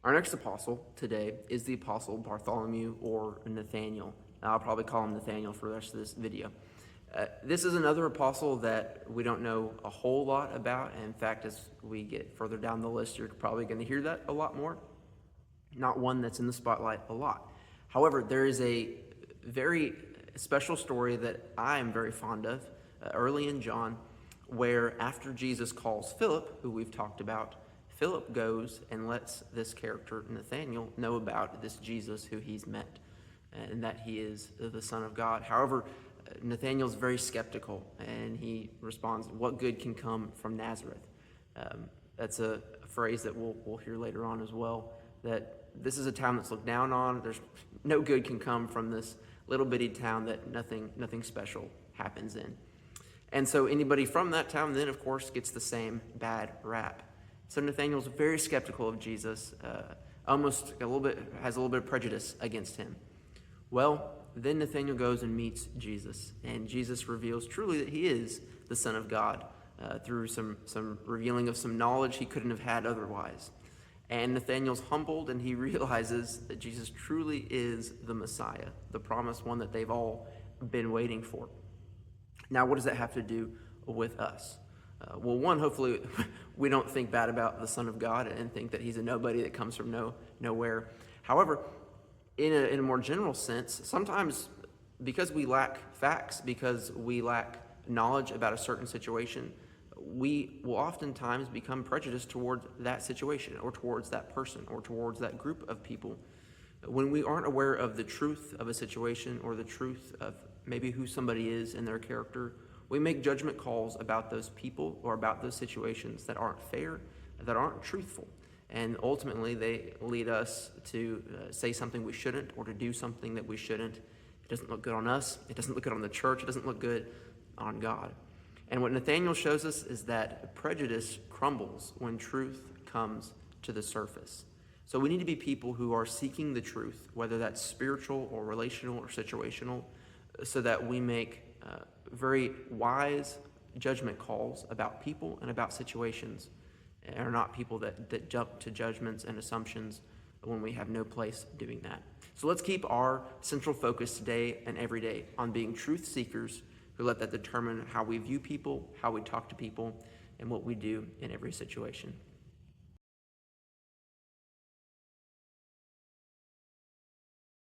Our next apostle today is the apostle Bartholomew or Nathanael. I'll probably call him Nathanael for the rest of this video. This is another apostle that we don't know a whole lot about. In fact, as we get further down the list, you're probably going to hear that a lot more. Not one that's in the spotlight a lot. However, there is a very special story that I am very fond of early in John, where after Jesus calls Philip, who we've talked about, Philip goes and lets this character, Nathanael, know about this Jesus who he's met and that he is the Son of God. However, Nathanael's very skeptical, and he responds, "What good can come from Nazareth?" That's a phrase that we'll hear later on as well, that this is a town that's looked down on. There's no good can come from this little bitty town that nothing special happens in. And so anybody from that town then, of course, gets the same bad rap. So Nathanael's very skeptical of Jesus, almost has a little bit of prejudice against him. Well, then Nathanael goes and meets Jesus, and Jesus reveals truly that he is the Son of God through some revealing of some knowledge he couldn't have had otherwise. And Nathanael's humbled, and he realizes that Jesus truly is the Messiah, the promised one that they've all been waiting for. Now, what does that have to do with us? Well, one, hopefully we don't think bad about the Son of God and think that he's a nobody that comes from nowhere. However, in a more general sense, sometimes because we lack facts, because we lack knowledge about a certain situation, we will oftentimes become prejudiced towards that situation or towards that person or towards that group of people. When we aren't aware of the truth of a situation or the truth of maybe who somebody is and their character, we make judgment calls about those people or about those situations that aren't fair, that aren't truthful. And ultimately, they lead us to say something we shouldn't or to do something that we shouldn't. It doesn't look good on us. It doesn't look good on the church. It doesn't look good on God. And what Nathanael shows us is that prejudice crumbles when truth comes to the surface. So we need to be people who are seeking the truth, whether that's spiritual or relational or situational, so that we make very wise judgment calls about people and about situations, and are not people that jump to judgments and assumptions when we have no place doing that. So let's keep our central focus today and every day on being truth seekers who let that determine how we view people, how we talk to people, and what we do in every situation.